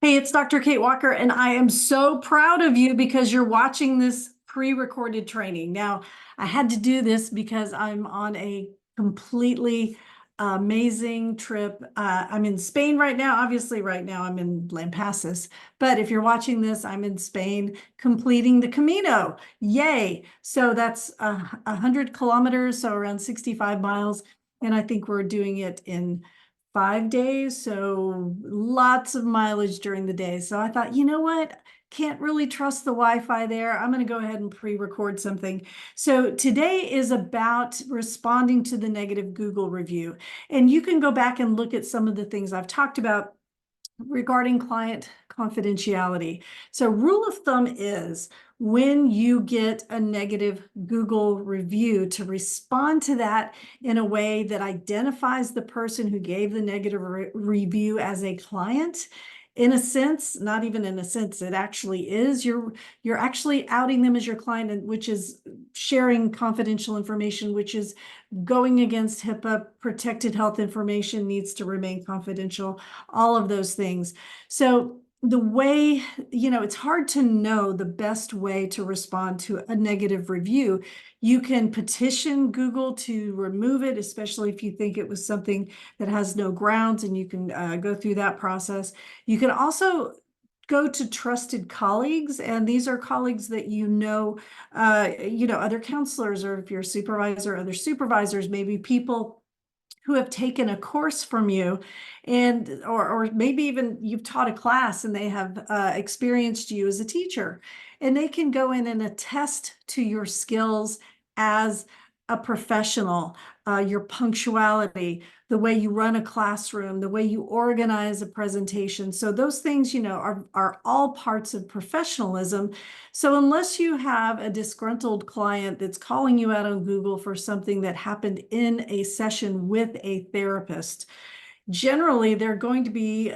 Hey, it's Dr. Kate Walker, and I am so proud of you because you're watching this pre-recorded training. Now, I had to do this because I'm on a completely amazing trip. I'm in Spain right now. Obviously, right now I'm in Lampasas, but if you're watching this, I'm in Spain completing the Camino. Yay! So that's 100 kilometers, so around 65 miles, and I think we're doing it in 5 days, so lots of mileage during the day. So I thought, you know what? Can't really trust the Wi-Fi there. I'm going to go ahead and pre-record something. So today is about responding to the negative Google review. And you can go back and look at some of the things I've talked about regarding client confidentiality. So rule of thumb is when you get a negative Google review, to respond to that in a way that identifies the person who gave the negative review as a client. In a sense, not even in a sense, it actually is. You're actually outing them as your client, which is sharing confidential information, which is going against HIPAA. Protected health information needs to remain confidential, all of those things. So the way, it's hard to know the best way to respond to a negative review. You can petition Google to remove it, especially if you think it was something that has no grounds, and you can go through that process. You can also go to trusted colleagues, and these are colleagues that other counselors, or if you're a supervisor, other supervisors, maybe people who have taken a course from you, and or maybe even you've taught a class and they have experienced you as a teacher, and they can go in and attest to your skills as a professional, your punctuality, the way you run a classroom, the way you organize a presentation. So those things, are all parts of professionalism. So unless you have a disgruntled client that's calling you out on Google for something that happened in a session with a therapist, generally they're going to be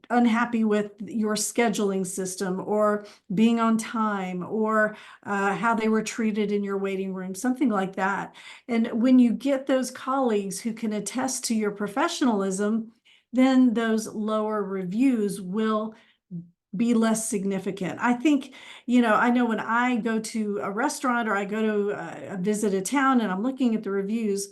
unhappy with your scheduling system, or being on time, or how they were treated in your waiting room, something like that. And when you get those colleagues who can attest to your professionalism, then those lower reviews will be less significant. I think, I know when I go to a restaurant, or I go to visit a town and I'm looking at the reviews,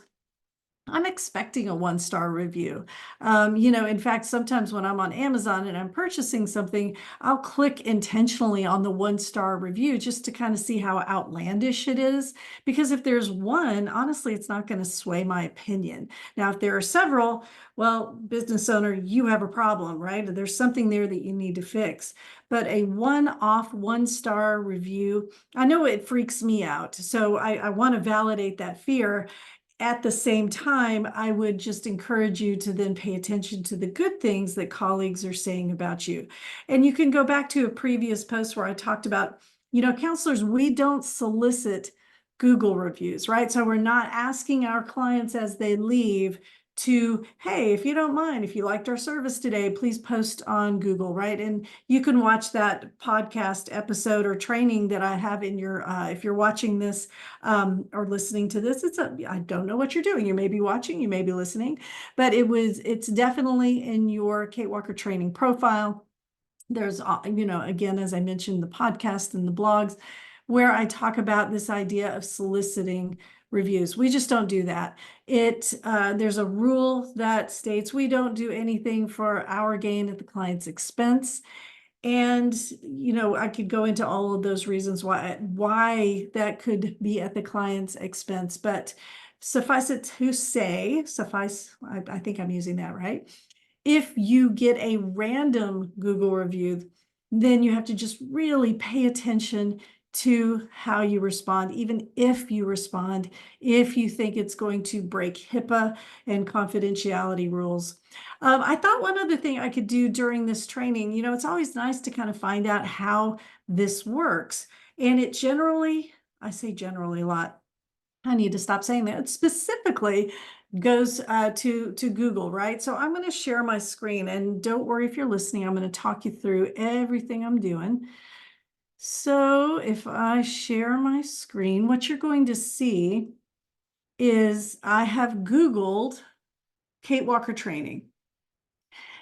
I'm expecting a 1-star review. In fact, sometimes when I'm on Amazon and I'm purchasing something, I'll click intentionally on the 1-star review just to kind of see how outlandish it is. Because if there's one, honestly, it's not going to sway my opinion. Now, if there are several, well, business owner, you have a problem, right? There's something there that you need to fix. But a one-off 1-star review, I know it freaks me out. So I want to validate that fear. At the same time, I would just encourage you to then pay attention to the good things that colleagues are saying about you. And you can go back to a previous post where I talked about, counselors, we don't solicit Google reviews, right? So we're not asking our clients as they leave to, hey, if you don't mind, if you liked our service today, please post on Google, right? And you can watch that podcast episode or training that I have in your, if you're watching this or listening to this, I don't know what you're doing. You may be watching, you may be listening, but it's definitely in your Kate Walker training profile. There's, again, as I mentioned, the podcast and the blogs where I talk about this idea of soliciting reviews. We just don't do that. There's a rule that states we don't do anything for our gain at the client's expense. And, I could go into all of those reasons why that could be at the client's expense, but suffice it to say, I think I'm using that right. If you get a random Google review, then you have to just really pay attention to how you respond, even if you respond, if you think it's going to break HIPAA and confidentiality rules. I thought one other thing I could do during this training, it's always nice to kind of find out how this works. And I say generally a lot. I need to stop saying that. It specifically goes to Google, right? So I'm going to share my screen, and don't worry if you're listening, I'm going to talk you through everything I'm doing. So if I share my screen, what you're going to see is I have Googled Kate Walker Training.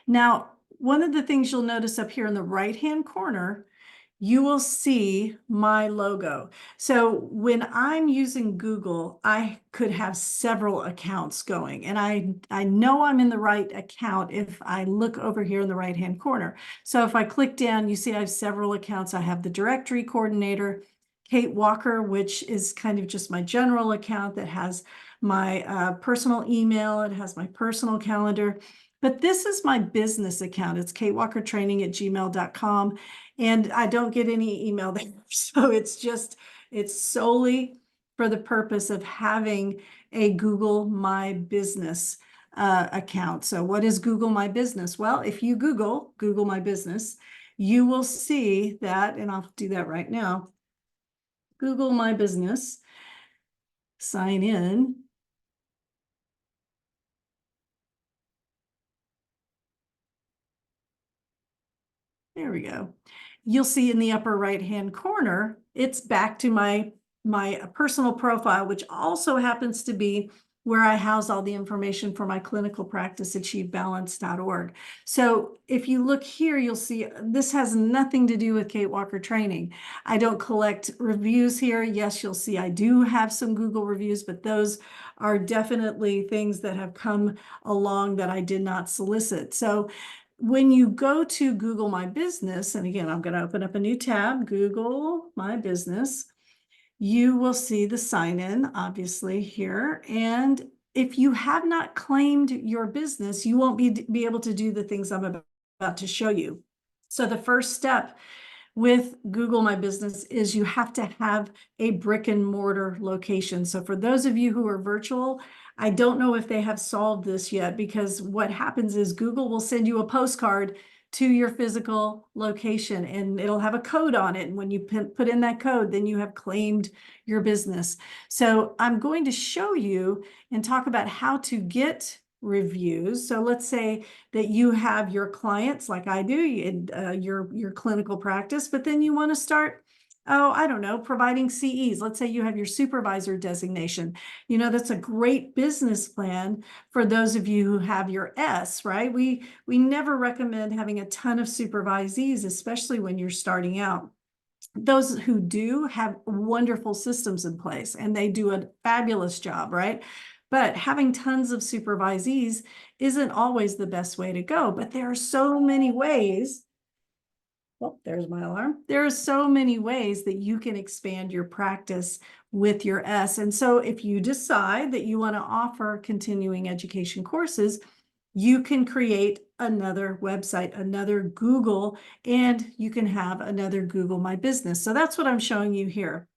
Now, one of the things you'll notice up here in the right-hand corner, you will see my logo. So when I'm using Google, I could have several accounts going, and I know I'm in the right account if I look over here in the right-hand corner. So if I click down, you see I have several accounts. I have the directory coordinator, Kate Walker, which is kind of just my general account that has my personal email. It has my personal calendar. But this is my business account. It's katewalkertraining@gmail.com. And I don't get any email there. So it's solely for the purpose of having a Google My Business account. So what is Google My Business? Well, if you Google My Business, you will see that, and I'll do that right now. Google My Business, sign in. There we go. You'll see in the upper right-hand corner, it's back to my personal profile, which also happens to be where I house all the information for my clinical practice, achievebalance.org. So if you look here, you'll see this has nothing to do with Kate Walker Training. I don't collect reviews here. Yes, you'll see I do have some Google reviews, but those are definitely things that have come along that I did not solicit. So when you go to Google My Business, and again, I'm going to open up a new tab, Google My Business, you will see the sign in, obviously, here. And if you have not claimed your business, you won't be able to do the things I'm about to show you. So the first step with Google My Business is you have to have a brick and mortar location. So for those of you who are virtual, I don't know if they have solved this yet, because what happens is Google will send you a postcard to your physical location, and it'll have a code on it. And when you put in that code, then you have claimed your business. So I'm going to show you and talk about how to get reviews. So let's say that you have your clients, like I do, in your clinical practice, but then you want to start, I don't know, providing CEs. Let's say you have your supervisor designation. You know, that's a great business plan for those of you who have your S, right? We never recommend having a ton of supervisees, especially when you're starting out. Those who do have wonderful systems in place, and they do a fabulous job, right? But having tons of supervisees isn't always the best way to go. But there are so many ways. Oh, there's my alarm. There are so many ways that you can expand your practice with your S. And so if you decide that you want to offer continuing education courses, you can create another website, another Google, and you can have another Google My Business. So that's what I'm showing you here.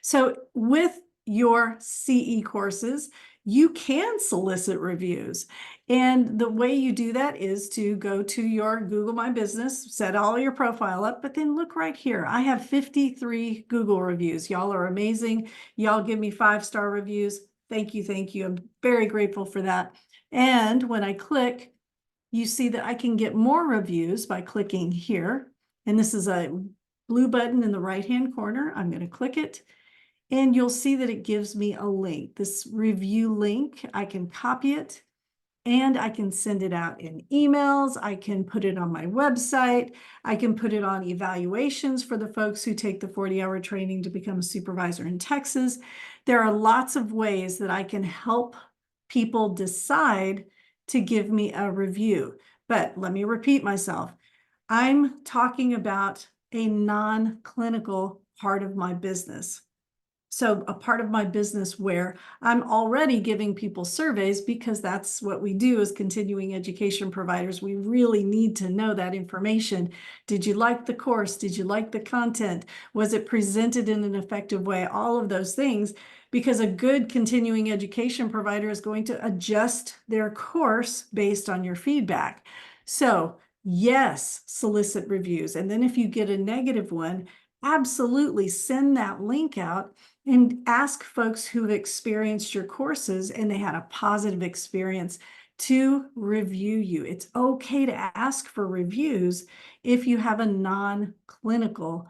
So with your CE courses, you can solicit reviews. And the way you do that is to go to your Google My Business, set all your profile up, but then look right here. I have 53 Google reviews. Y'all are amazing. Y'all give me 5-star reviews. Thank you. Thank you. I'm very grateful for that. And when I click, you see that I can get more reviews by clicking here. And this is a blue button in the right-hand corner. I'm going to click it. And you'll see that it gives me a link, this review link. I can copy it and I can send it out in emails. I can put it on my website. I can put it on evaluations for the folks who take the 40-hour training to become a supervisor in Texas. There are lots of ways that I can help people decide to give me a review. But let me repeat myself. I'm talking about a non-clinical part of my business. So a part of my business where I'm already giving people surveys, because that's what we do as continuing education providers. We really need to know that information. Did you like the course? Did you like the content? Was it presented in an effective way? All of those things, because a good continuing education provider is going to adjust their course based on your feedback. So yes, solicit reviews. And then if you get a negative one, absolutely send that link out and ask folks who've experienced your courses and they had a positive experience to review you. It's okay to ask for reviews if you have a non-clinical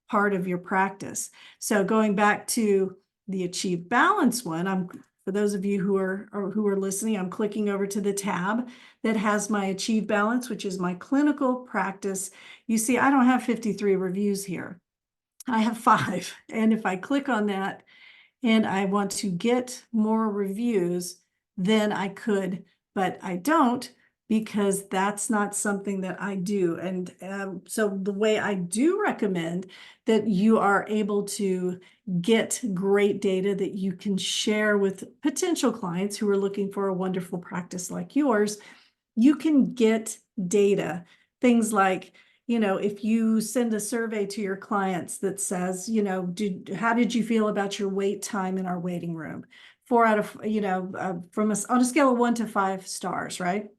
part of your practice. So going back to the Achieve Balance one, I'm For those of you who are listening, I'm clicking over to the tab that has my Achieve Balance, which is my clinical practice. You see, I don't have 53 reviews here. I have 5. And if I click on that and I want to get more reviews, then I could, but I don't, because that's not something that I do. And so the way I do recommend that you are able to get great data that you can share with potential clients who are looking for a wonderful practice like yours, you can get data, things like, if you send a survey to your clients that says, how did you feel about your wait time in our waiting room? 4 out of, on a scale of 1 to 5 stars, right?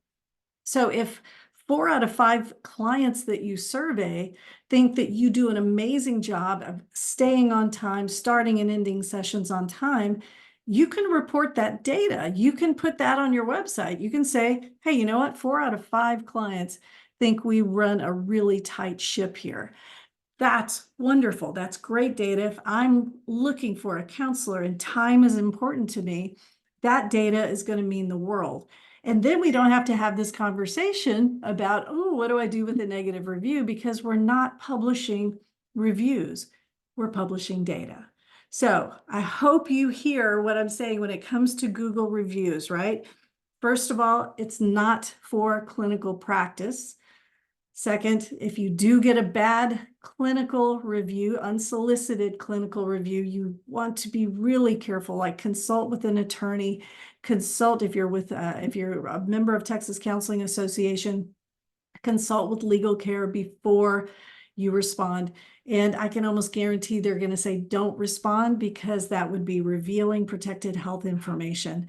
So if 4 out of 5 clients that you survey think that you do an amazing job of staying on time, starting and ending sessions on time, you can report that data. You can put that on your website. You can say, hey, you know what? 4 out of 5 clients think we run a really tight ship here. That's wonderful. That's great data. If I'm looking for a counselor and time is important to me, that data is going to mean the world. And then we don't have to have this conversation about, oh, what do I do with a negative review? Because we're not publishing reviews. We're publishing data. So I hope you hear what I'm saying when it comes to Google reviews, right? First of all, it's not for clinical practice. Second, if you do get a bad clinical review, unsolicited clinical review, you want to be really careful, like consult with an attorney, consult if you're a member of Texas Counseling Association, consult with legal care before you respond. And I can almost guarantee they're going to say, don't respond, because that would be revealing protected health information.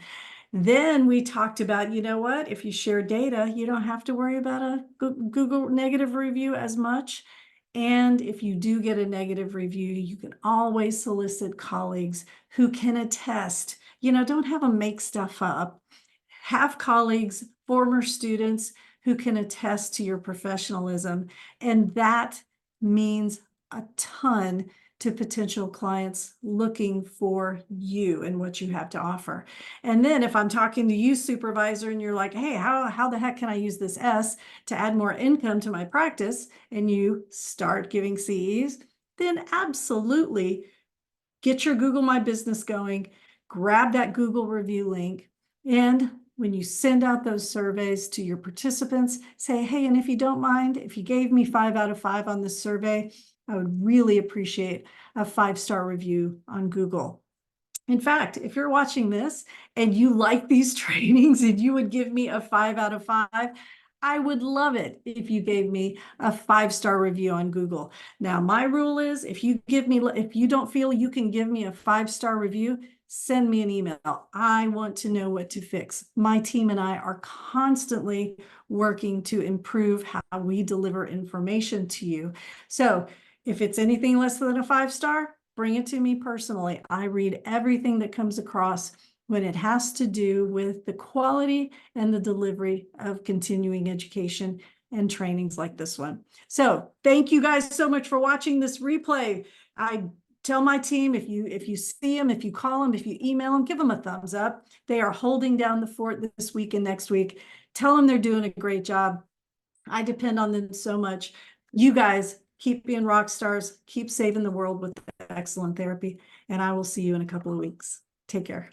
Then we talked about, you know what, if you share data, you don't have to worry about a Google negative review as much. And if you do get a negative review, you can always solicit colleagues who can attest. Don't have them make stuff up. Have colleagues, former students who can attest to your professionalism. And that means a ton to potential clients looking for you and what you have to offer. And then if I'm talking to you, supervisor, and you're like, hey, how the heck can I use this S to add more income to my practice? And you start giving CEs, then absolutely get your Google My Business going, grab that Google review link, and when you send out those surveys to your participants, say, hey, and if you don't mind, if you gave me 5 out of 5 on this survey, I would really appreciate a 5-star review on Google. In fact, if you're watching this and you like these trainings and you would give me a 5 out of 5, I would love it if you gave me a 5-star review on Google. Now, my rule is if you don't feel you can give me a 5-star review, send me an email. I want to know what to fix. My team and I are constantly working to improve how we deliver information to you. So if it's anything less than a 5-star, bring it to me personally. I read everything that comes across when it has to do with the quality and the delivery of continuing education and trainings like this one. So thank you guys so much for watching this replay. I tell my team, if you see them, if you call them, if you email them, give them a thumbs up. They are holding down the fort this week and next week. Tell them they're doing a great job. I depend on them so much. You guys keep being rock stars, keep saving the world with excellent therapy, and I will see you in a couple of weeks. Take care.